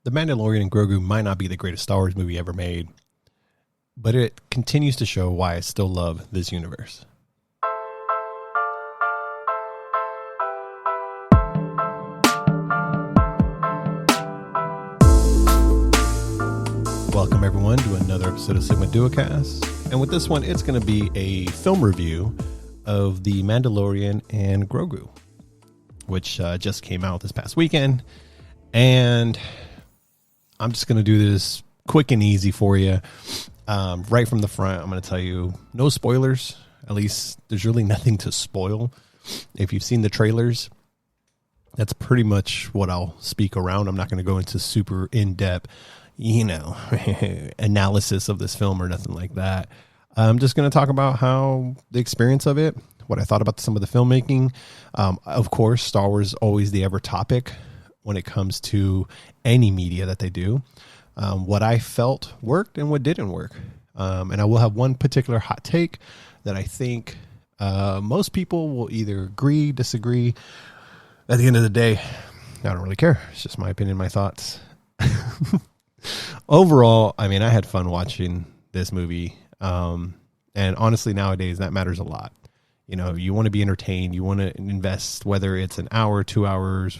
The Mandalorian and Grogu might not be the greatest Star Wars movie ever made, but it continues to show why I still love this universe. Welcome everyone to another episode of Sigma Duocast. And with this one, it's going to be a film review of The Mandalorian and Grogu, which just came out this past weekend. And I'm just going to do this quick and easy for you. Right from the front, I'm going to tell you no spoilers. At least there's really nothing to spoil. If you've seen the trailers, that's pretty much what I'll speak around. I'm not going to go into super in-depth, analysis of this film or nothing like that. I'm just going to talk about how the experience of it, what I thought about some of the filmmaking. Of course, Star Wars is always the ever topic when it comes to any media that they do. What I felt worked and what didn't work. And I will have one particular hot take that I think most people will either agree, disagree. At the end of the day, I don't really care. It's just my opinion, my thoughts. Overall, I mean, I had fun watching this movie. And honestly, nowadays, that matters a lot. You know, you want to be entertained. You want to invest, whether it's an hour, 2 hours,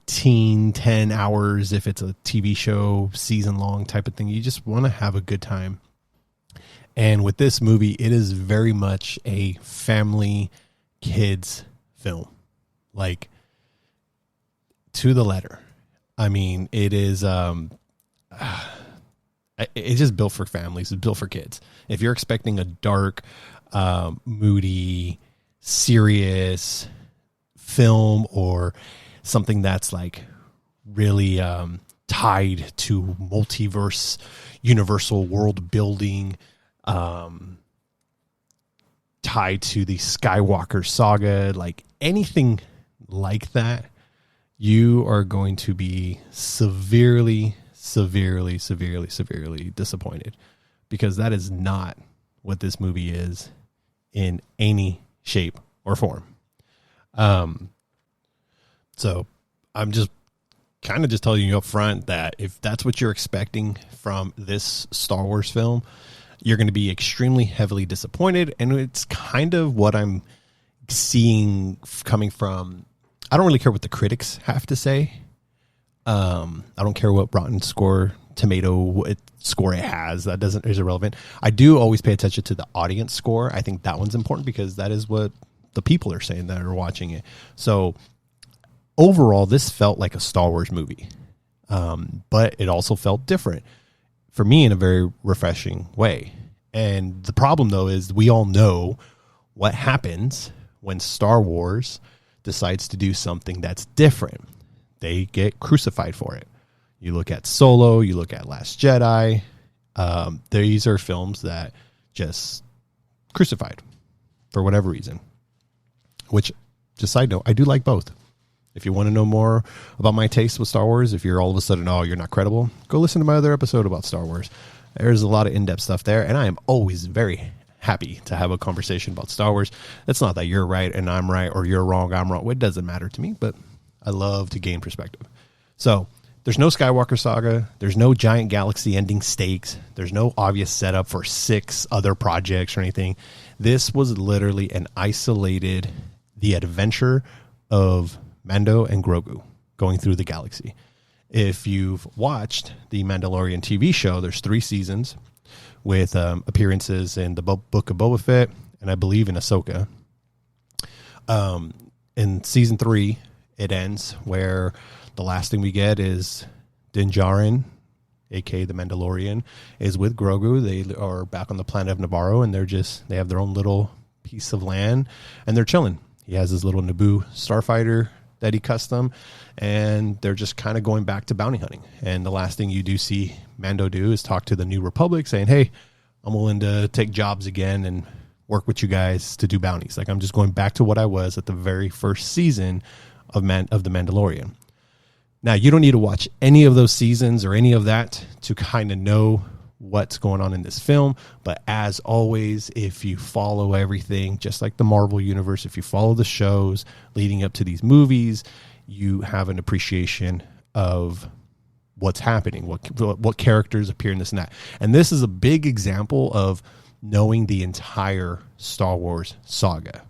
10 hours, if it's a TV show, season long type of thing. You just want to have a good time. And with this movie, it is very much a family kids film, like to the letter. I mean, it is, it's just built for families. It's built for kids. If you're expecting a dark, moody, serious film or something that's like really tied to multiverse, universal world building, tied to the Skywalker saga, like anything like that, you are going to be severely disappointed, because that is not what this movie is in any shape or form. So I'm just kind of just telling you up front that if that's what you're expecting from this Star Wars film, you're going to be extremely heavily disappointed. And it's kind of what I'm seeing coming from. I don't really care what the critics have to say. I don't care what Rotten Tomato score it has. That is irrelevant. I do always pay attention to the audience score. I think that one's important because that is what the people are saying that are watching it. So overall, this felt like a Star Wars movie, but it also felt different for me in a very refreshing way. And the problem, though, is we all know what happens when Star Wars decides to do something that's different. They get crucified for it. You look at Solo, you look at Last Jedi. These are films that just crucified for whatever reason, which, just side note, I do like both. If you want to know more about my taste with Star Wars, if you're all of a sudden, you're not credible, go listen to my other episode about Star Wars. There's a lot of in-depth stuff there, and I am always very happy to have a conversation about Star Wars. It's not that you're right and I'm right, or you're wrong, I'm wrong. It doesn't matter to me, but I love to gain perspective. So there's no Skywalker saga. There's no giant galaxy ending stakes. There's no obvious setup for 6 other projects or anything. This was literally the adventure of Mando and Grogu going through the galaxy. If you've watched the Mandalorian TV show, there's 3 seasons with appearances in the Book of Boba Fett and I believe in Ahsoka. In season 3, it ends where the last thing we get is Din Djarin, aka the Mandalorian, is with Grogu. They are back on the planet of Navarro, and they have their own little piece of land, and they're chilling. He has his little Naboo starfighter that he custom, and they're just kind of going back to bounty hunting. And the last thing you do see Mando do is talk to the New Republic saying, hey, I'm willing to take jobs again and work with you guys to do bounties. Like, I'm just going back to what I was at the very first season of The Mandalorian. Now, you don't need to watch any of those seasons or any of that to kind of know what's going on in this film. But as always, if you follow everything, just like the Marvel Universe, if you follow the shows leading up to these movies, you have an appreciation of what's happening, what characters appear in this and that. And this is a big example of knowing the entire Star Wars saga.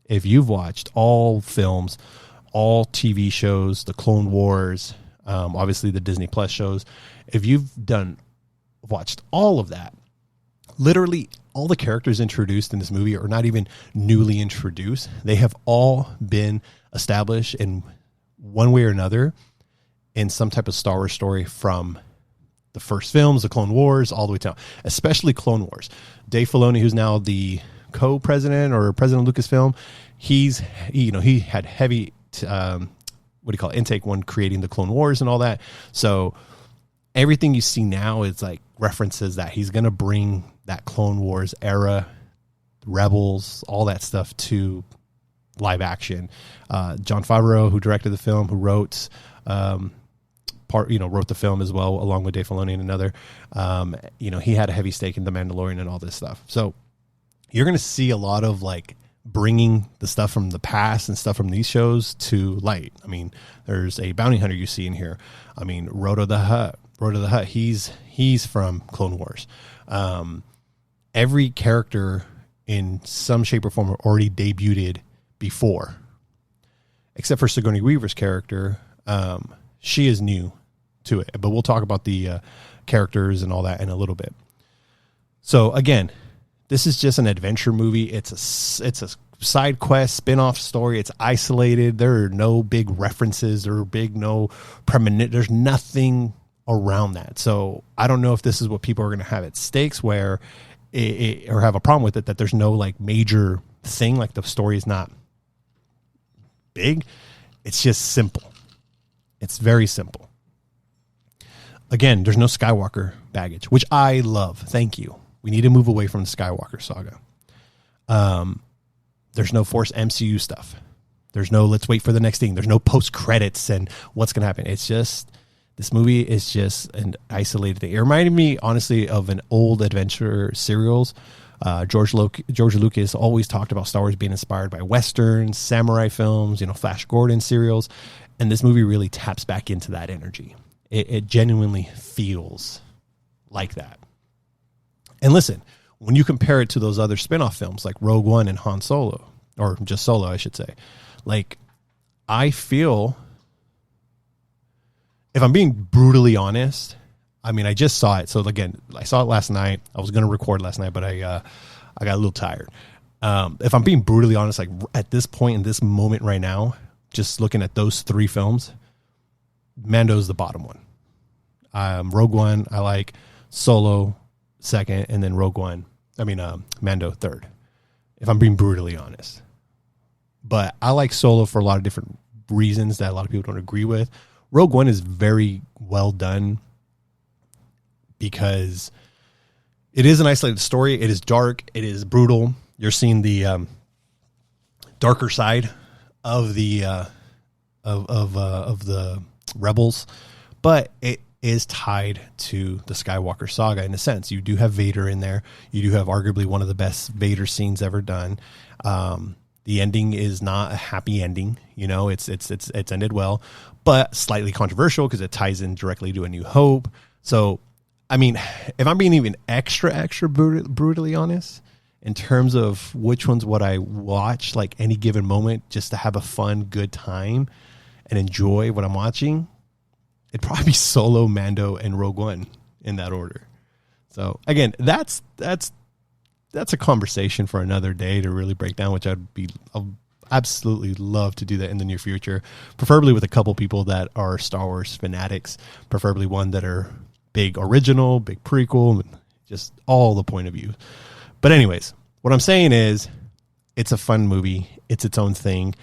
If you've watched all films, all TV shows, the Clone Wars, obviously the Disney Plus shows, if you've watched all of that, literally all the characters introduced in this movie are not even newly introduced. They have all been established in one way or another in some type of Star Wars story from the first films, the Clone Wars, all the way down, especially Clone Wars. Dave Filoni, who's now the co-president or president of Lucasfilm, he had heavy, intake when creating the Clone Wars and all that. So everything you see now is like references that he's going to bring that Clone Wars era, Rebels, all that stuff to live action. Jon Favreau, who directed the film, who wrote wrote the film as well, along with Dave Filoni and another. He had a heavy stake in The Mandalorian and all this stuff. So you're going to see a lot of like bringing the stuff from the past and stuff from these shows to light. I mean, there's a bounty hunter you see in here. I mean, Rhoda the Hutt, he's from Clone Wars. Every character in some shape or form already debuted before, except for Sigourney Weaver's character. She is new to it, but we'll talk about the characters and all that in a little bit. So again, this is just an adventure movie. It's a side quest, spin-off story. It's isolated. There are no big references. There's nothing around that. So I don't know if this is what people are going to have at stakes or have a problem with it, that there's no like major thing, like the story is not big. It's just simple. It's very simple. Again, there's no Skywalker baggage, which I love. Thank you. We need to move away from the Skywalker saga. There's no Force MCU stuff. There's no let's wait for the next thing. There's no post credits and what's going to happen. It's just, this movie is just an isolated thing. It reminded me, honestly, of an old adventure serials. George Lucas always talked about Star Wars being inspired by Westerns, samurai films, Flash Gordon serials. And this movie really taps back into that energy. It genuinely feels like that. And listen, when you compare it to those other spin-off films like Rogue One and Han Solo, or just Solo, I should say, like, I feel, if I'm being brutally honest, I mean, I just saw it. So again, I saw it last night. I was going to record last night, but I got a little tired. If I'm being brutally honest, like at this point in this moment right now, just looking at those three films, Mando's the bottom one. Rogue One, I like. Solo second, and then Mando third, if I'm being brutally honest. But I like Solo for a lot of different reasons that a lot of people don't agree with. Rogue One is very well done because it is an isolated story. It is dark. It is brutal. You're seeing the darker side of the of the rebels, but it is tied to the Skywalker saga in a sense. You do have Vader in there. You do have arguably one of the best Vader scenes ever done. The ending is not a happy ending. It's ended well, but slightly controversial because it ties in directly to A New Hope. So, I mean, if I'm being even extra brutally honest, in terms of which ones would I watch like any given moment just to have a fun, good time and enjoy what I'm watching, it'd probably be Solo, Mando, and Rogue One in that order. So again, that's a conversation for another day to really break down, which I'll absolutely love to do that in the near future, preferably with a couple people that are Star Wars fanatics, preferably one that are big original, big prequel, just all the point of view. But anyways, what I'm saying is it's a fun movie. It's its own thing.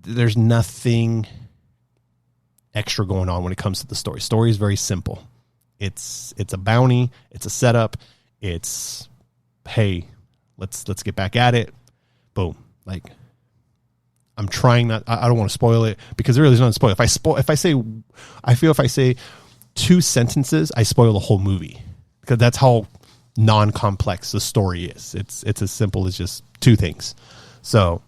There's nothing extra going on when it comes to the story. Story is very simple. It's a bounty. It's a setup. It's, hey, let's get back at it. Boom. Like, I'm trying not. I don't want to spoil it because there really is nothing to spoil. If I say 2 sentences, I spoil the whole movie because that's how non-complex the story is. It's as simple as just 2 things. So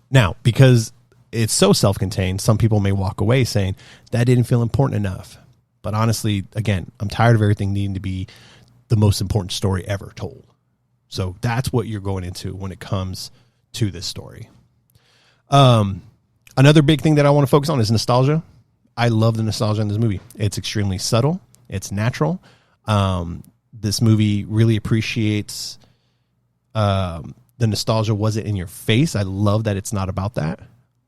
now, because it's so self-contained. Some people may walk away saying that didn't feel important enough. But honestly, again, I'm tired of everything needing to be the most important story ever told. So that's what you're going into when it comes to this story. Another big thing that I want to focus on is nostalgia. I love the nostalgia in this movie. It's extremely subtle. It's natural. This movie really appreciates the nostalgia wasn't in your face. I love that it's not about that.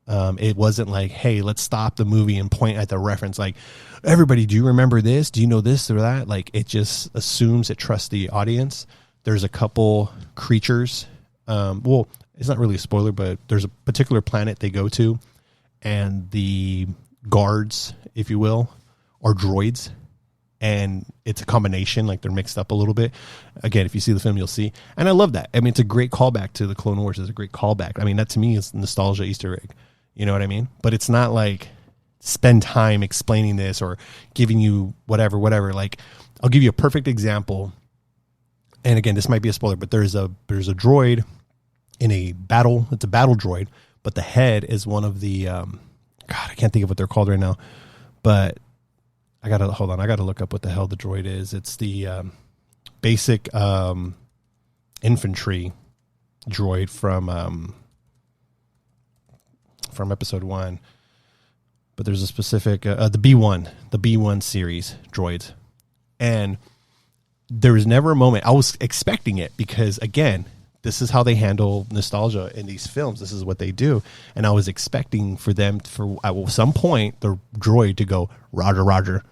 It wasn't like, hey, let's stop the movie and point at the reference. Like, everybody, do you remember this? Do you know this or that? Like, it just assumes it trusts the audience. There's a couple creatures. Well, it's not really a spoiler, but there's a particular planet they go to, and the guards, if you will, are droids. And it's a combination, like they're mixed up a little bit. Again, if you see the film, you'll see. And I love that. I mean, it's a great callback to the Clone Wars. It's a great callback. I mean, that to me is nostalgia Easter egg. You know what I mean? But it's not like spend time explaining this or giving you whatever. Like, I'll give you a perfect example. And again, this might be a spoiler, but there's a droid in a battle. It's a battle droid, but the head is one of the, God, I can't think of what they're called right now, but I gotta look up what the hell the droid is. It's the basic infantry droid from episode 1. But there's a specific the B1 series droids, and there was never a moment I was expecting it, because again, this is how they handle nostalgia in these films. This is what they do, and I was expecting for them at some point the droid to go Roger, Roger.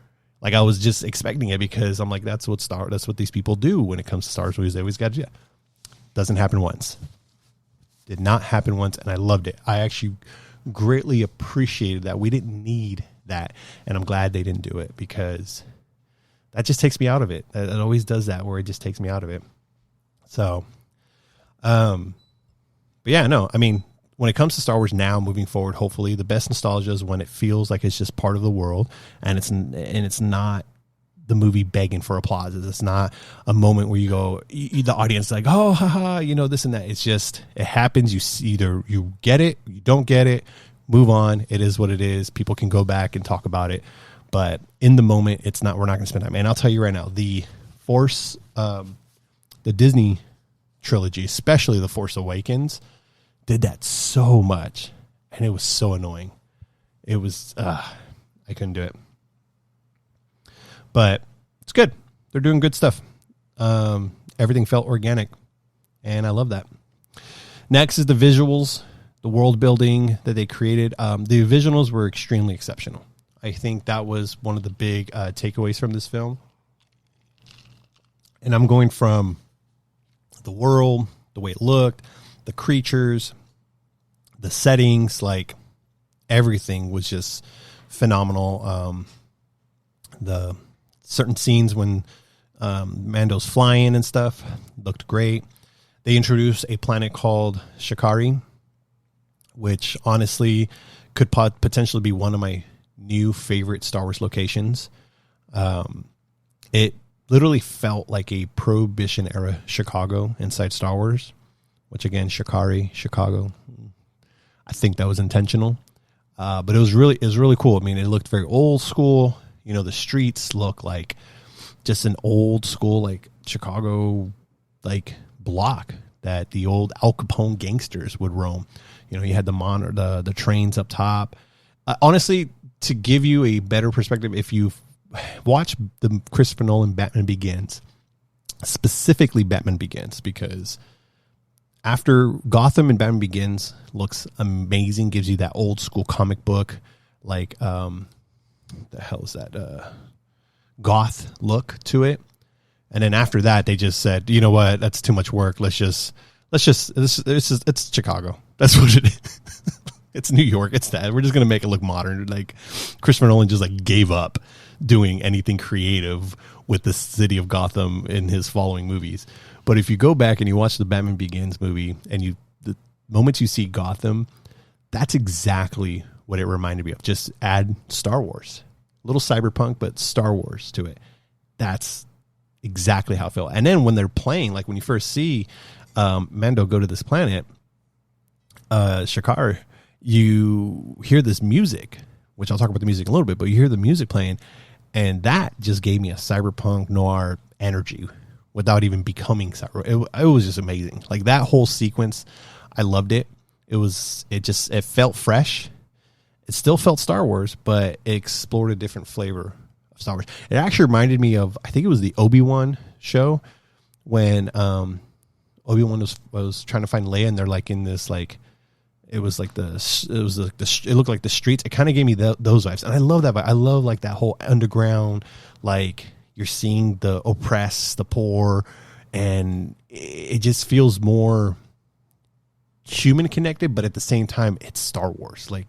Like, I was just expecting it, because I'm like, that's what these people do when it comes to Star Wars movies. They always got to do that. Doesn't happen once. Did not happen once, and I loved it. I actually greatly appreciated that. We didn't need that, and I'm glad they didn't do it, because that just takes me out of it. It always does that, where it just takes me out of it. So, but yeah, no, I mean, when it comes to Star Wars now, moving forward, hopefully the best nostalgia is when it feels like it's just part of the world, and it's not the movie begging for applause. It's not a moment where you go, the audience is like, oh, haha, you know, this and that. It's just, it happens. Either you get it, you don't get it, move on. It is what it is. People can go back and talk about it, but in the moment, we're not going to spend time. And I'll tell you right now, the Force, the Disney trilogy, especially The Force Awakens, did that so much, and it was so annoying. It was, I couldn't do it. But it's good. They're doing good stuff. Everything felt organic, and I love that. Next is the visuals, the world building that they created. The visuals were extremely exceptional. I think that was one of the big takeaways from this film. And I'm going from the world, the way it looked, the creatures, the settings, like everything was just phenomenal. The certain scenes when Mando's flying and stuff looked great. They introduced a planet called Shakari, which honestly could potentially be one of my new favorite Star Wars locations. It literally felt like a prohibition-era Chicago inside Star Wars, which again, Shakari, Chicago. I think that was intentional, but it was really cool. I mean, it looked very old school. You know, the streets look like just an old school, like Chicago, like block that the old Al Capone gangsters would roam. You know, you had the trains up top. Honestly, to give you a better perspective, if you watch the Christopher Nolan Batman Begins, specifically Batman Begins, because after Gotham and Batman Begins looks amazing, gives you that old school comic book, like, the hell is that? Goth look to it. And then after that, they just said, you know what? That's too much work. It's Chicago. That's what it is. It's New York. It's that. We're just going to make it look modern. Like, Christopher Nolan just like gave up doing anything creative with the city of Gotham in his following movies. But if you go back and you watch the Batman Begins movie, and the moments you see Gotham, that's exactly what it reminded me of. Just add Star Wars, a little cyberpunk, but Star Wars to it. That's exactly how it felt. And then when they're playing, like when you first see Mando go to this planet, Shakari, you hear this music, which I'll talk about the music in a little bit, but you hear the music playing, and that just gave me a cyberpunk noir energy without even becoming cyber. It was just amazing. Like that whole sequence, I loved it. It felt fresh. It still felt Star Wars, but it explored a different flavor of Star Wars. It actually reminded me of, I think it was the Obi-Wan show when Obi-Wan was trying to find Leia, and they're like in this like, it looked like the streets. It kind of gave me those vibes, and I love that vibe. I love like that whole underground, like you're seeing the oppressed, the poor, and it just feels more human connected, but at the same time, it's Star Wars. Like,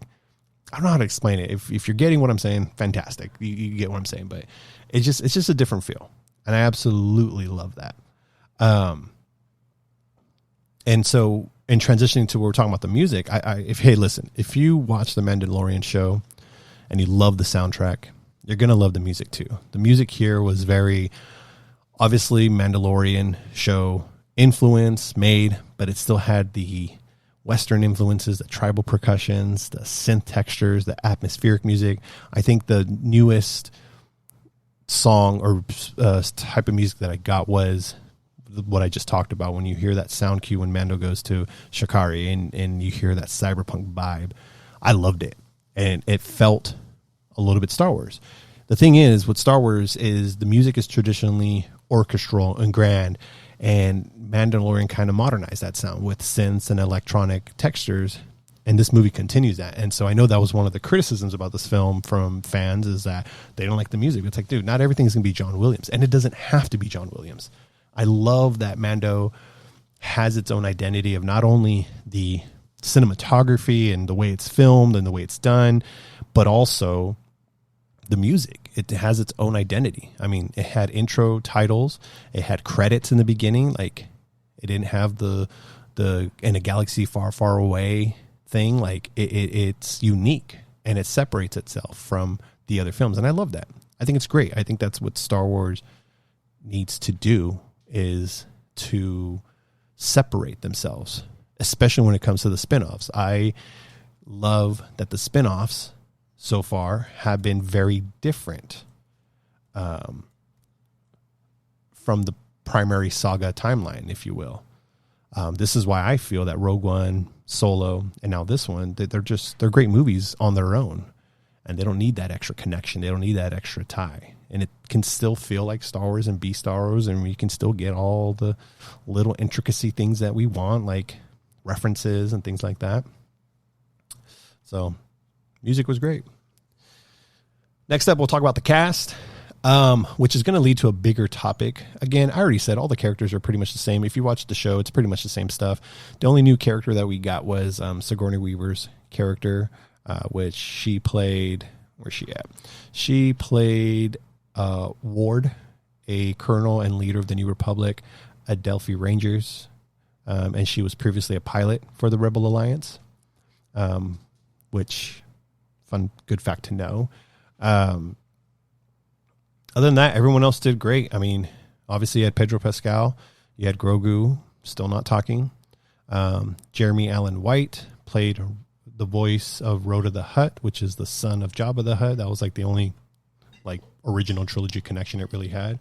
I don't know how to explain it. If you're getting what I'm saying, fantastic. You get what I'm saying, but it's just a different feel, and I absolutely love that. And so in transitioning to where we're talking about the music, if you watch the Mandalorian show and you love the soundtrack, you're going to love the music too. The music here was very obviously Mandalorian show influence made, but it still had the Western influences, the tribal percussions, the synth textures, the atmospheric music. I think the newest song or type of music that I got was what I just talked about. When you hear that sound cue when Mando goes to Shakari and you hear that cyberpunk vibe, I loved it. And it felt a little bit Star Wars. The thing is, with Star Wars is the music is traditionally orchestral and grand, and Mandalorian kind of modernized that sound with synths and electronic textures, and this movie continues that. And so I know that was one of the criticisms about this film from fans, is that they don't like the music. It's like, dude, not everything's going to be John Williams, and it doesn't have to be John Williams. I love that Mando has its own identity of not only the cinematography and the way it's filmed and the way it's done, but also the music. It has its own identity. I mean, it had intro titles, it had credits in the beginning. Like, it didn't have the in a galaxy far, far away thing. Like, it's unique, and it separates itself from the other films. And I love that. I think it's great. I think that's what Star Wars needs to do, is to separate themselves, especially when it comes to the spinoffs. I love that the spinoffs so far have been very different from the primary saga timeline, if you will. This is why I feel that Rogue One, Solo, and now this one, they're great movies on their own, and they don't need that extra connection. They don't need that extra tie. And it can still feel like Star Wars and be Star Wars, and we can still get all the little intricacy things that we want, like references and things like that. So music was great. Next up, we'll talk about the cast, which is going to lead to a bigger topic. Again, I already said all the characters are pretty much the same. If you watch the show, it's pretty much the same stuff. The only new character that we got was Sigourney Weaver's character, which she played. Where's she at? She played Ward, a colonel and leader of the New Republic, Adelphi Rangers, and she was previously a pilot for the Rebel Alliance, which, good fact to know. Other than that, everyone else did great. I mean, obviously you had Pedro Pascal, you had Grogu, still not talking. Jeremy Allen White played the voice of Rhoda the Hutt, which is the son of Jabba the Hutt. That was like the only original trilogy connection it really had.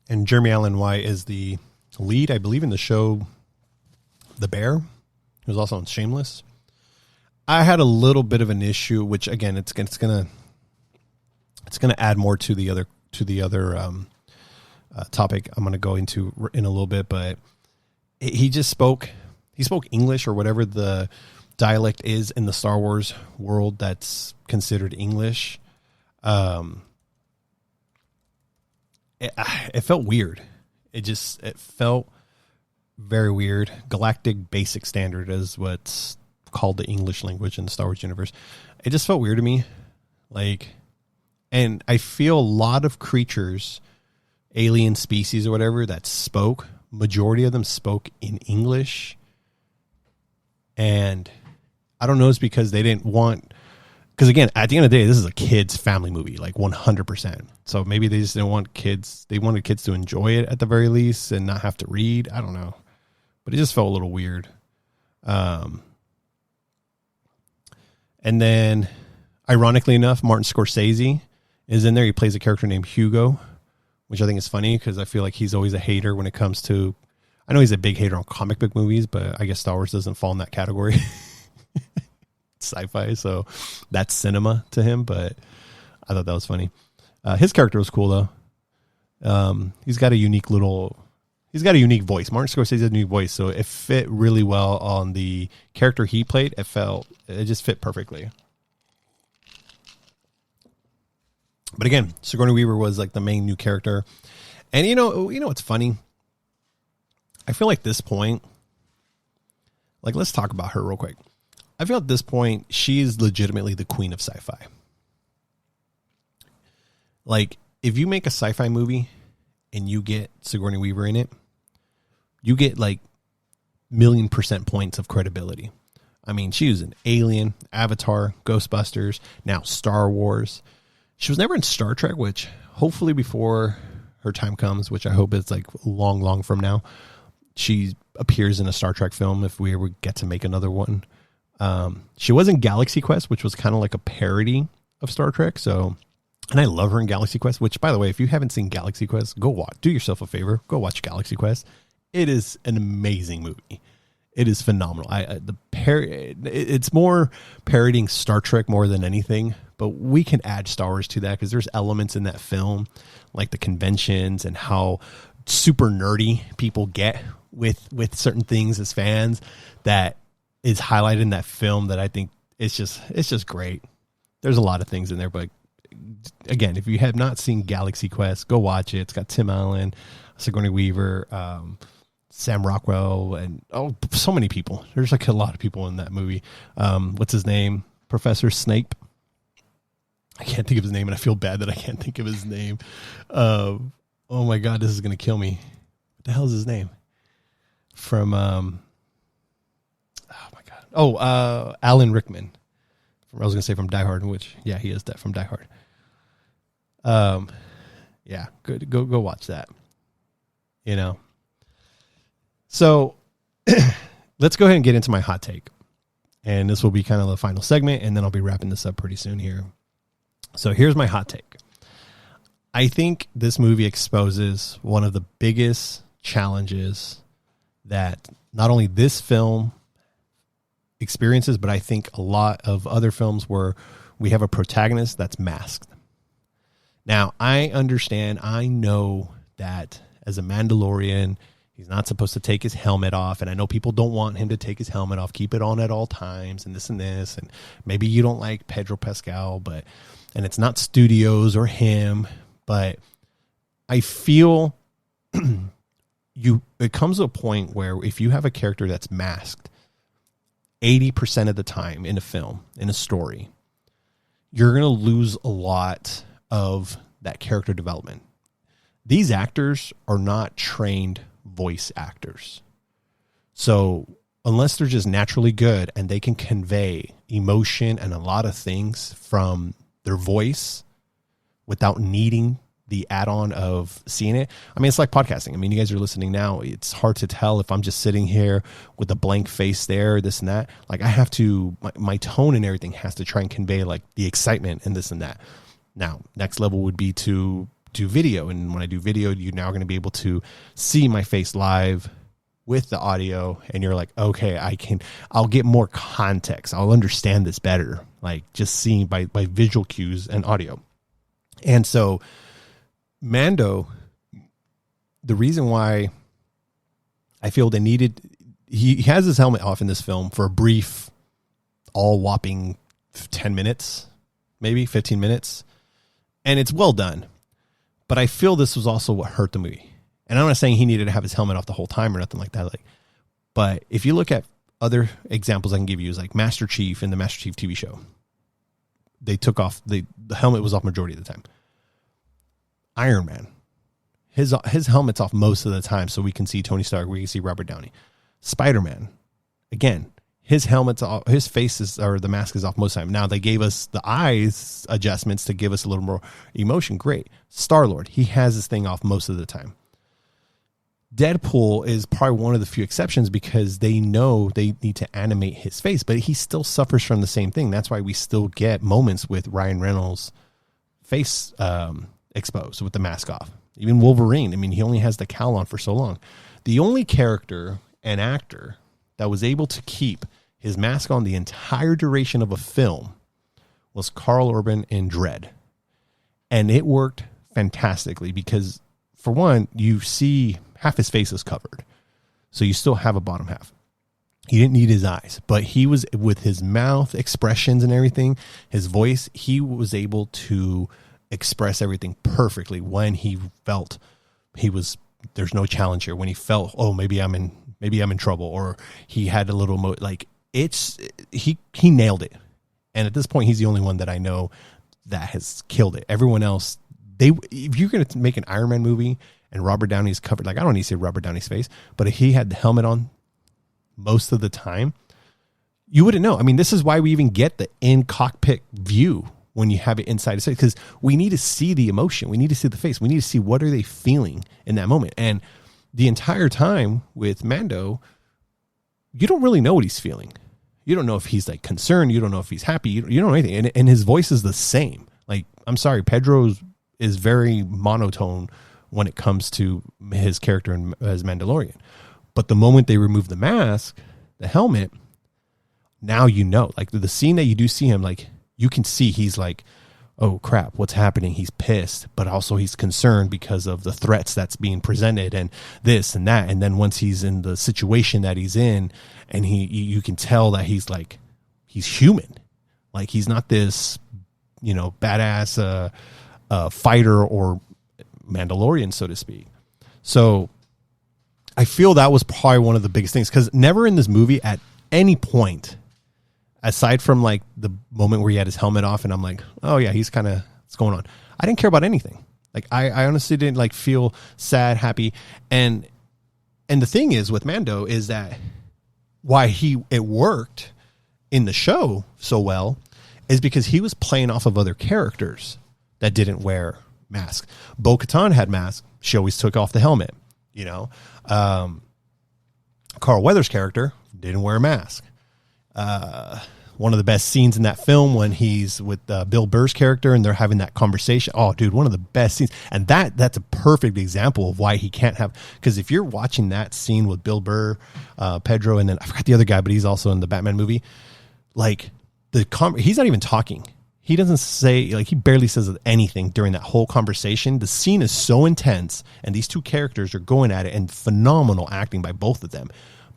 And Jeremy Allen White is the lead, I believe, in the show The Bear. He was also on Shameless. I had a little bit of an issue, which again, it's gonna add more to the other topic I'm gonna go into in a little bit. But he spoke English, or whatever the dialect is in the Star Wars world that's considered English. It felt weird. It felt very weird. Galactic Basic Standard is what's called the English language in the Star Wars universe. It just felt weird to me. And I feel a lot of creatures, alien species or whatever, that spoke, majority of them spoke in English. And I don't know, it's because they didn't want, because again, at the end of the day, this is a kid's family movie, 100%. So maybe they just didn't want kids, they wanted kids to enjoy it at the very least and not have to read. I don't know. But it just felt a little weird. And then, ironically enough, Martin Scorsese is in there. He plays a character named Hugo, which I think is funny because I feel like he's always a hater when it comes to, I know he's a big hater on comic book movies, but I guess Star Wars doesn't fall in that category. Sci-fi, so that's cinema to him, but I thought that was funny. His character was cool though. He's got a unique voice. Martin Scorsese has a unique voice, so it fit really well on the character he played. It just fit perfectly. But again, Sigourney Weaver was like the main new character. And you know what's funny? I feel like this point, like let's talk about her real quick. I feel at this point, she is legitimately the queen of sci-fi. Like, if you make a sci-fi movie and you get Sigourney Weaver in it, you get like 1,000,000% points of credibility. I mean, she was in Alien, Avatar, Ghostbusters, now Star Wars. She was never in Star Trek, which hopefully before her time comes, which I hope it's like long, long from now, she appears in a Star Trek film if we ever get to make another one. She was in Galaxy Quest, which was kind of like a parody of Star Trek. So, and I love her in Galaxy Quest, which by the way, if you haven't seen Galaxy Quest, do yourself a favor, go watch Galaxy Quest. It is an amazing movie. It is phenomenal. It's more parodying Star Trek more than anything, but we can add Star Wars to that because there's elements in that film, like the conventions and how super nerdy people get with certain things as fans that is highlighted in that film that I think it's just great. There's a lot of things in there, but again, if you have not seen Galaxy Quest, go watch it. It's got Tim Allen, Sigourney Weaver, Sam Rockwell, and so many people. There's like a lot of people in that movie. What's his name? Professor Snape. I can't think of his name, and I feel bad that I can't think of his name. Oh my God, this is going to kill me. What the hell is his name? From, Alan Rickman. I was going to say from Die Hard, which, yeah, he is that from Die Hard. Yeah, good. Go watch that. You know. So let's go ahead and get into my hot take. And this will be kind of the final segment, and then I'll be wrapping this up pretty soon here. So here's my hot take. I think this movie exposes one of the biggest challenges that not only this film experiences, but I think a lot of other films where we have a protagonist that's masked. Now, I understand, I know that as a Mandalorian, he's not supposed to take his helmet off, and I know people don't want him to take his helmet off, keep it on at all times, and this, and maybe you don't like Pedro Pascal, and it's not studios or him, but I feel it comes to a point where if you have a character that's masked 80% of the time in a film, in a story, you're going to lose a lot of that character development. These actors are not trained voice actors. So unless they're just naturally good and they can convey emotion and a lot of things from their voice without needing the add-on of seeing it. I mean, it's like podcasting. I mean, you guys are listening now. It's hard to tell if I'm just sitting here with a blank face there, this and that. Like I have to, my tone and everything has to try and convey like the excitement and this and that. Now, next level would be to do video. And when I do video, you're now going to be able to see my face live with the audio. And you're like, okay, I'll get more context. I'll understand this better. Like just seeing by visual cues and audio. And so Mando, the reason why I feel they needed, he has his helmet off in this film for a brief, all whopping 10 minutes, maybe 15 minutes. And it's well done. But I feel this was also what hurt the movie. And I'm not saying he needed to have his helmet off the whole time or nothing like that. But if you look at other examples I can give you is like Master Chief in the Master Chief TV show. They took off, the helmet was off majority of the time. Iron Man, his helmet's off most of the time, so we can see Tony Stark, we can see Robert Downey. Spider-Man, again, his helmet's off, his face is, or the mask is off most of the time. Now they gave us the eyes adjustments to give us a little more emotion. Great. Star-Lord, he has his thing off most of the time. Deadpool is probably one of the few exceptions because they know they need to animate his face, but he still suffers from the same thing. That's why we still get moments with Ryan Reynolds' face exposed with the mask off. Even Wolverine, I mean, he only has the cowl on for so long. The only character and actor that was able to keep his mask on the entire duration of a film was Karl Urban in Dredd. And it worked fantastically because, for one, you see half his face is covered. So you still have a bottom half. He didn't need his eyes, but he was, with his mouth expressions and everything, his voice, he was able to express everything perfectly when he felt there's no challenge here. When he felt, oh, maybe I'm in trouble, or he had a little he nailed it. And at this point, he's the only one that I know that has killed it. Everyone else, if you're going to make an Iron Man movie and Robert Downey's covered, like, I don't need to say Robert Downey's face, but if he had the helmet on most of the time, you wouldn't know. I mean, this is why we even get the in-cockpit view when you have it inside his face, because we need to see the emotion. We need to see the face. We need to see what are they feeling in that moment. And the entire time with Mando, you don't really know what he's feeling. You don't know if he's like concerned. You don't know if he's happy. You don't know anything. And his voice is the same. Like, I'm sorry, Pedro is very monotone when it comes to his character as Mandalorian. But the moment they remove the mask, the helmet, now you know. Like, the scene that you do see him, like, you can see he's like, oh crap, what's happening? He's pissed, but also he's concerned because of the threats that's being presented and this and that. And then once he's in the situation that he's in, and you can tell that he's like, he's human. Like, he's not this, badass fighter or Mandalorian, so to speak. So I feel that was probably one of the biggest things, because never in this movie at any point, aside from like the moment where he had his helmet off and I'm like, oh yeah, he's kind of, what's going on? I didn't care about anything. Like, I honestly didn't like feel sad, happy. And the thing is with Mando is that why it worked in the show so well is because he was playing off of other characters that didn't wear masks. Bo-Katan had masks. She always took off the helmet, Carl Weathers' character didn't wear a mask. One of the best scenes in that film when he's with Bill Burr's character and they're having that conversation. Oh, dude, one of the best scenes. And that's a perfect example of why he can't have, because if you're watching that scene with Bill Burr, Pedro, and then I forgot the other guy, but he's also in the Batman movie. Like, he's not even talking. He doesn't say, like, he barely says anything during that whole conversation. The scene is so intense and these two characters are going at it, and phenomenal acting by both of them.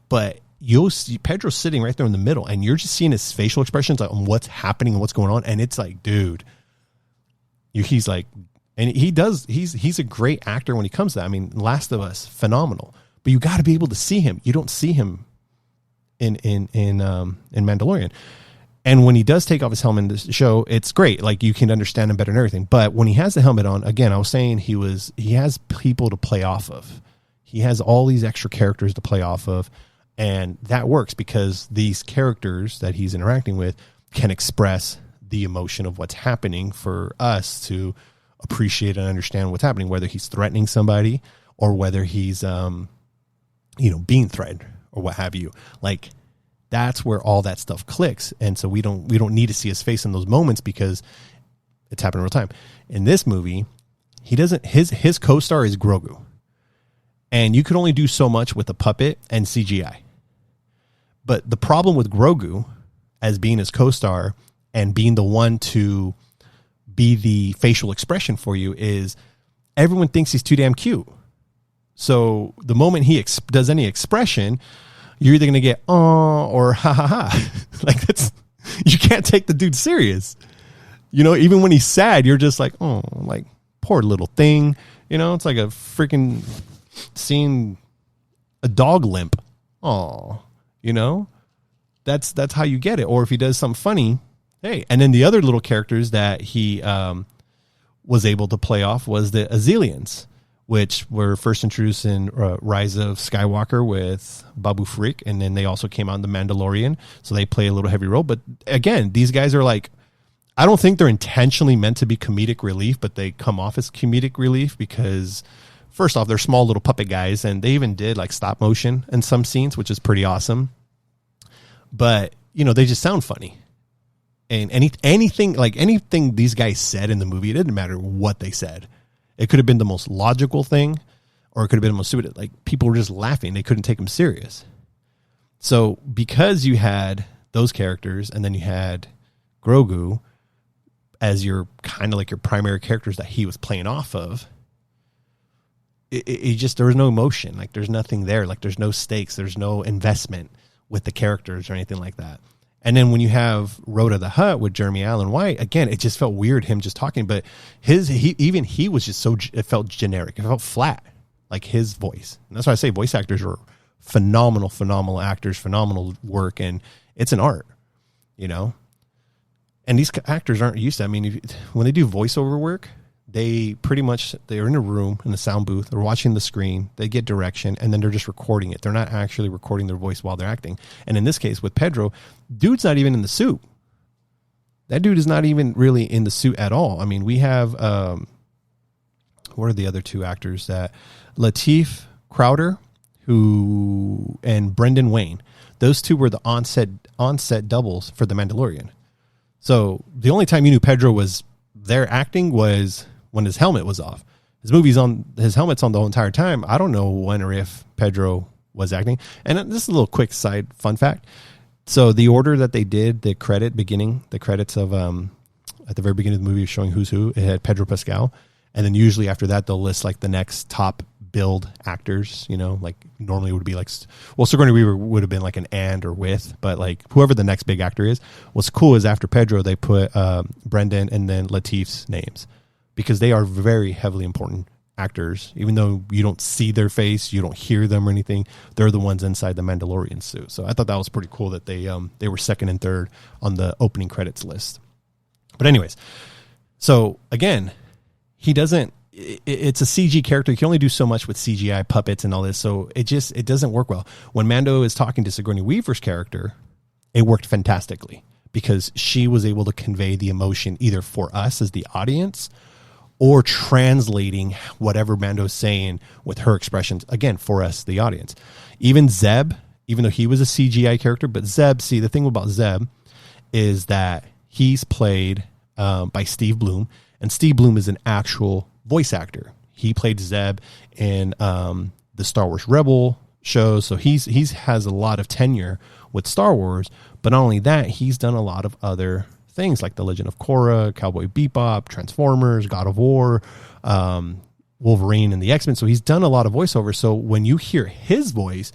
But you'll see Pedro's sitting right there in the middle, and you're just seeing his facial expressions, like, on what's happening and what's going on. And it's like, dude, he's like, and he's a great actor when he comes to that. I mean, Last of Us, phenomenal, but you got to be able to see him. You don't see him in Mandalorian. And when he does take off his helmet in the show, it's great. Like, you can understand him better and everything. But when he has the helmet on, again, I was saying he has people to play off of. He has all these extra characters to play off of. And that works because these characters that he's interacting with can express the emotion of what's happening for us to appreciate and understand what's happening, whether he's threatening somebody or whether he's, being threatened or what have you. Like, that's where all that stuff clicks. And so we don't need to see his face in those moments because it's happening real time. In this movie, he doesn't, his co-star is Grogu. And you could only do so much with a puppet and CGI. But the problem with Grogu as being his co-star and being the one to be the facial expression for you is everyone thinks he's too damn cute. So the moment he does any expression, you're either going to get, oh, or ha ha ha. Like, you can't take the dude serious. Even when he's sad, you're just like, oh, like, poor little thing. It's like a freaking seeing a dog limp. Oh, that's how you get it. Or if he does something funny, hey. And then the other little characters that he was able to play off was the Azilians, which were first introduced in Rise of Skywalker with Babu Frick, and then they also came out in The Mandalorian, so they play a little heavy role. But again, these guys are like, I don't think they're intentionally meant to be comedic relief, but they come off as comedic relief because first off, they're small little puppet guys, and they even did like stop motion in some scenes, which is pretty awesome. But, you know, they just sound funny. And anything these guys said in the movie, it didn't matter what they said. It could have been the most logical thing, or it could have been the most stupid. Like, people were just laughing. They couldn't take them serious. So because you had those characters, and then you had Grogu as your kind of like your primary characters that he was playing off of, it just, there was no emotion. Like, there's nothing there. Like, there's no stakes. There's no investment with the characters or anything like that. And then when you have Rhoda the Hutt with Jeremy Allen White, again, it just felt weird him just talking. But he was just so, it felt generic. It felt flat, like his voice. And that's why I say voice actors are phenomenal actors, phenomenal work, and it's an art, you know. And these actors aren't used to. I mean, when they do voiceover work, they pretty much, they're in a room in the sound booth, they're watching the screen, they get direction, and then they're just recording it. They're not actually recording their voice while they're acting. And in this case with Pedro, dude's not even in the suit. That dude is not even really in the suit at all. I mean, we have what are the other two actors? That Lateef Crowder, and Brendan Wayne. Those two were the on-set doubles for The Mandalorian. So the only time you knew Pedro was there acting was when his helmet was off. His helmet's on the whole entire time. I don't know when or if Pedro was acting. And this is a little quick side fun fact. So the order that they did the credits of at the very beginning of the movie showing who's who, it had Pedro Pascal, and then usually after that they'll list like the next top build actors, you know, like normally it would be like, well, Sigourney Weaver would have been like an and or with, but like whoever the next big actor is. What's cool is after Pedro they put Brendan and then Lateef's names, because they are very heavily important actors. Even though you don't see their face, you don't hear them or anything, they're the ones inside the Mandalorian suit. So I thought that was pretty cool that they were second and third on the opening credits list. But anyways, so again, it's a CG character. You can only do so much with CGI puppets and all this, so it doesn't work well. When Mando is talking to Sigourney Weaver's character, it worked fantastically because she was able to convey the emotion either for us as the audience or translating whatever Mando's saying with her expressions, again, for us, the audience. Even Zeb, even though he was a CGI character, but Zeb, see, the thing about Zeb is that he's played by Steve Bloom, and Steve Bloom is an actual voice actor. He played Zeb in the Star Wars Rebel shows, so he's has a lot of tenure with Star Wars. But not only that, he's done a lot of other things like The Legend of Korra, Cowboy Bebop, Transformers, God of War, Wolverine, and the X-Men. So he's done a lot of voiceover. So when you hear his voice,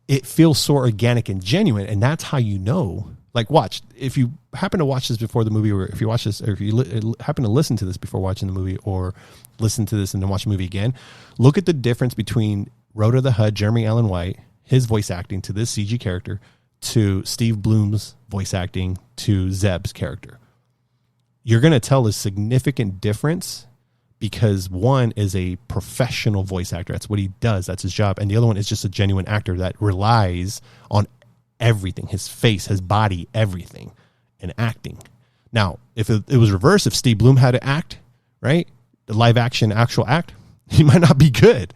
it feels so organic and genuine, and that's how you know. Like, watch, if you happen to watch this before the movie, or if you watch this, or if you happen to listen to this before watching the movie, or listen to this and then watch the movie again, look at the difference between Rhoda the Hutt, Jeremy Allen White, his voice acting to this CG character, to Steve Bloom's voice acting to Zeb's character. You're going to tell a significant difference because one is a professional voice actor. That's what he does. That's his job. And the other one is just a genuine actor that relies on everything, his face, his body, everything, and acting. Now, if it was reversed, if Steve Bloom had to act, right, the live action actual act, he might not be good.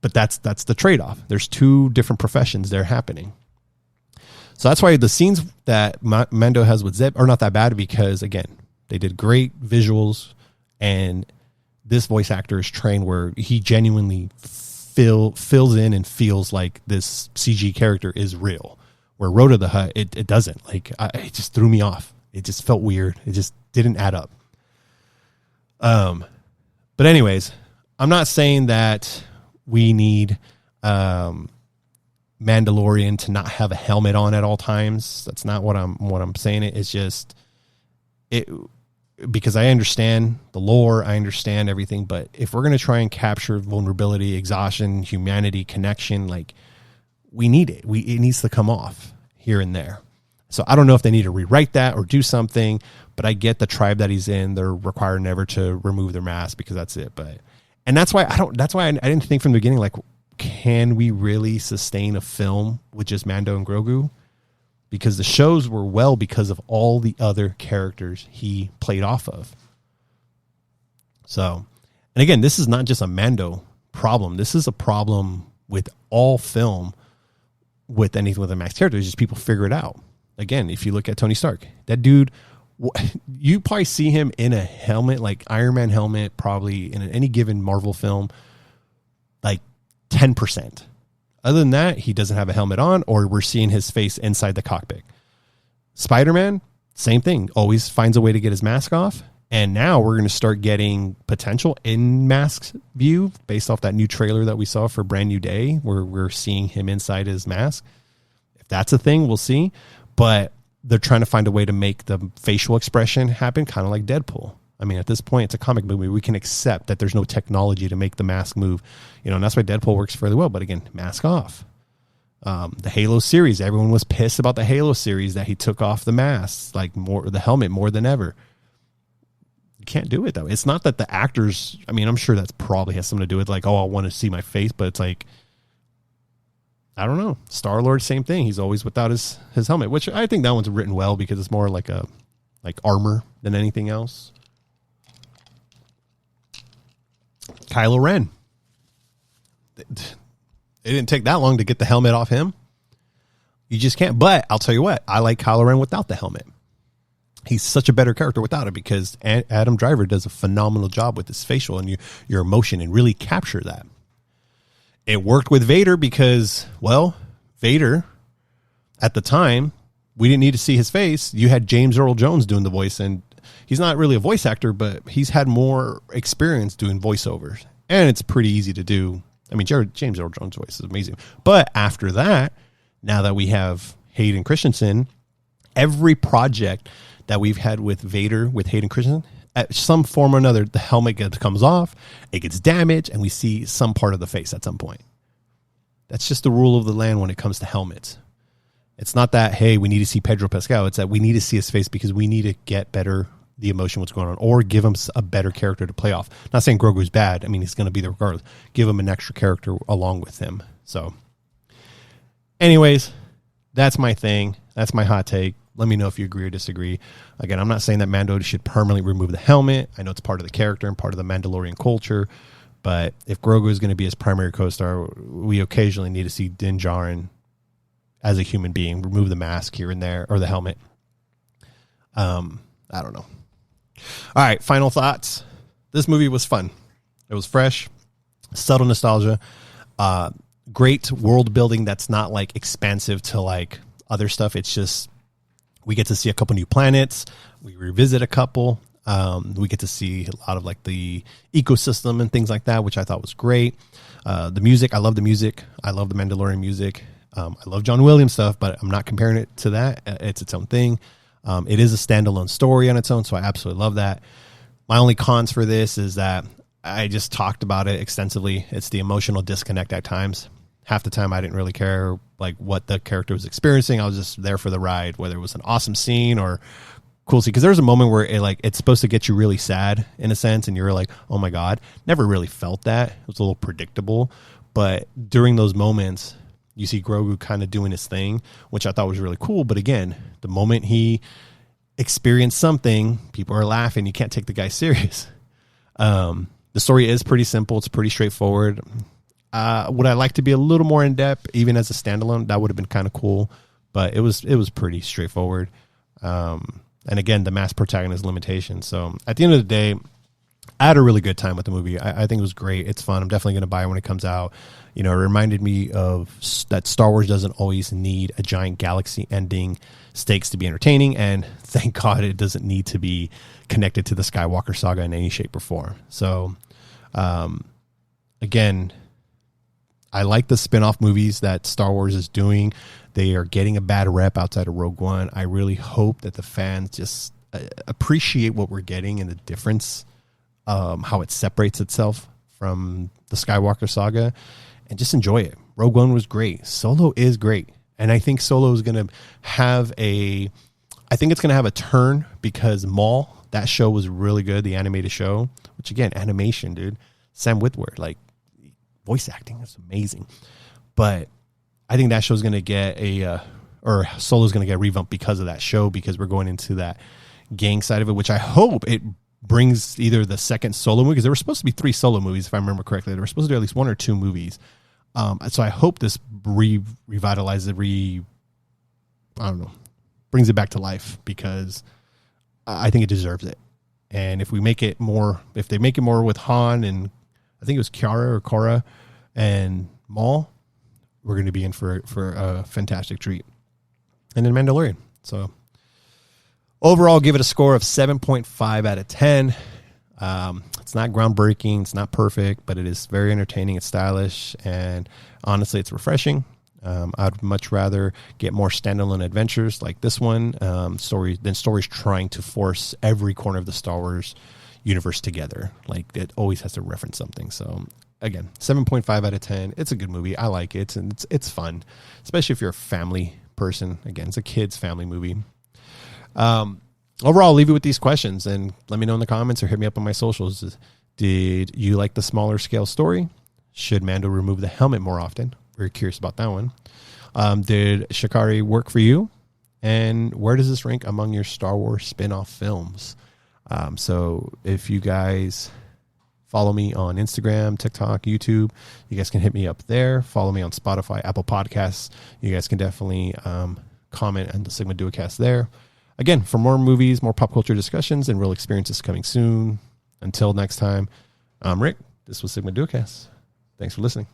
But that's the trade-off. There's two different professions there happening. So that's why the scenes that Mando has with Zeb are not that bad, because, again, they did great visuals, and this voice actor is trained where he genuinely fills in and feels like this CG character is real. Where Rhoda the Hutt, it doesn't. Like, it just threw me off. It just felt weird. It just didn't add up. But anyways, I'm not saying that we need Mandalorian to not have a helmet on at all times. That's not what I'm saying. It's just because I understand the lore, I understand everything, but if we're going to try and capture vulnerability, exhaustion, humanity, connection, like, we need it. It needs to come off here and there. So I don't know if they need to rewrite that or do something, but I get the tribe that he's in. They're required never to remove their mask because that's it. And that's why I didn't think from the beginning, like, can we really sustain a film with just Mando and Grogu? Because the shows were well because of all the other characters he played off of. So, and And again, this is not just a Mando problem. This is a problem with all film with anything with a masked character. It's just people figure it out. Again, if you look at Tony Stark, that dude, you probably see him in a helmet, like Iron Man helmet, probably in any given Marvel film, like 10%. Other than that, he doesn't have a helmet on, or we're seeing his face inside the cockpit. Spider-Man, same thing. Always finds a way to get his mask off. And now we're going to start getting potential in mask view based off that new trailer that we saw for Brand New Day, where we're seeing him inside his mask. If that's a thing, we'll see. But they're trying to find a way to make the facial expression happen, kind of like Deadpool. I mean, at this point, it's a comic movie. We can accept that there's no technology to make the mask move. You know, and that's why Deadpool works fairly well. But again, mask off. The Halo series, everyone was pissed about the Halo series that he took off the mask, like the helmet more than ever. You can't do it though. It's not that the actors, I mean, I'm sure that's probably has something to do with like, oh, I want to see my face, but it's like, I don't know. Star-Lord, same thing. He's always without his helmet, which I think that one's written well because it's more like armor than anything else. Kylo Ren. It didn't take that long to get the helmet off him. You just can't. But I'll tell you what, I like Kylo Ren without the helmet. He's such a better character without it because Adam Driver does a phenomenal job with his facial and your emotion and really capture that. It worked with Vader because, well, Vader, at the time, we didn't need to see his face. You had James Earl Jones doing the voice, and he's not really a voice actor, but he's had more experience doing voiceovers, and it's pretty easy to do. I mean, James Earl Jones' voice is amazing. But after that, now that we have Hayden Christensen, every project that we've had with Vader, with Hayden Christensen, at some form or another, the helmet comes off, it gets damaged, and we see some part of the face at some point. That's just the rule of the land when it comes to helmets. It's not that, hey, we need to see Pedro Pascal. It's that we need to see his face because we need to get better the emotion, what's going on, or give him a better character to play off. Not saying Grogu's bad. I mean, he's going to be there regardless. Give him an extra character along with him. So, anyways, that's my thing. That's my hot take. Let me know if you agree or disagree. Again, I'm not saying that Mando should permanently remove the helmet. I know it's part of the character and part of the Mandalorian culture. But if Grogu is going to be his primary co-star, we occasionally need to see Din Djarin as a human being remove the mask here and there, or the helmet. I don't know. All right, final thoughts. This movie was fun. It was fresh, subtle nostalgia, great world building that's not like expansive to like other stuff. It's just we get to see a couple new planets. We revisit a couple. We get to see a lot of like the ecosystem and things like that, which I thought was great. The music, I love the music. I love the Mandalorian music. I love John Williams stuff, but I'm not comparing it to that. It's its own thing. It is a standalone story on its own, so I absolutely love that. My only cons for this is that I just talked about it extensively. It's the emotional disconnect at times. Half the time I didn't really care like what the character was experiencing. I was just there for the ride, whether it was an awesome scene or cool scene. Because there's a moment where it's supposed to get you really sad in a sense, and you're like, oh my God. Never really felt that. It was a little predictable. But during those moments, you see Grogu kind of doing his thing, which I thought was really cool. But again, the moment he experienced something, people are laughing. You can't take the guy serious. The story is pretty simple. It's pretty straightforward. Would I like to be a little more in depth, even as a standalone? That would have been kind of cool. But it was pretty straightforward. And again, the mass protagonist limitation. So at the end of the day, I had a really good time with the movie. I think it was great. It's fun. I'm definitely going to buy it when it comes out. You know, it reminded me of that Star Wars doesn't always need a giant galaxy ending stakes to be entertaining. And thank God it doesn't need to be connected to the Skywalker saga in any shape or form. So, again, I like the spin-off movies that Star Wars is doing. They are getting a bad rep outside of Rogue One. I really hope that the fans just appreciate what we're getting and the difference, how it separates itself from the Skywalker saga, and just enjoy it. Rogue One was great. Solo is great. And I think Solo is going to have I think it's going to have a turn because Maul, that show was really good, the animated show, which again, animation, dude. Sam Witwer, like, voice acting is amazing. But I think that show's going to get Solo's going to get revamped because of that show, because we're going into that gang side of it, which I hope it brings either the second solo movie, because there were supposed to be 3 solo movies, if I remember correctly. They were supposed to do at least 1 or 2 movies. So I hope this revitalizes brings it back to life, because I think it deserves it. And if they make it more with Han and I think it was Cora and Maul, we're going to be in for a fantastic treat. And then Mandalorian. So overall, give it a score of 7.5 out of 10. It's not groundbreaking. It's not perfect, but it is very entertaining. It's stylish. And honestly, it's refreshing. I'd much rather get more standalone adventures like this one, than stories trying to force every corner of the Star Wars universe together. Like, it always has to reference something. So again, 7.5 out of 10. It's a good movie. I like it. It's fun, especially if you're a family person. Again, it's a kid's family movie. Overall, I'll leave you with these questions and let me know in the comments or hit me up on my socials. Did you like the smaller scale story? Should Mando remove the helmet more often? Very curious about that one. Did Shakari work for you? And where does this rank among your Star Wars spin-off films? So if you guys follow me on Instagram, TikTok, YouTube, you guys can hit me up there. Follow me on Spotify, Apple Podcasts. You guys can definitely comment on the Sigma Duocast there. Again, for more movies, more pop culture discussions, and real experiences coming soon. Until next time, I'm Rick. This was Sigma Duocast. Thanks for listening.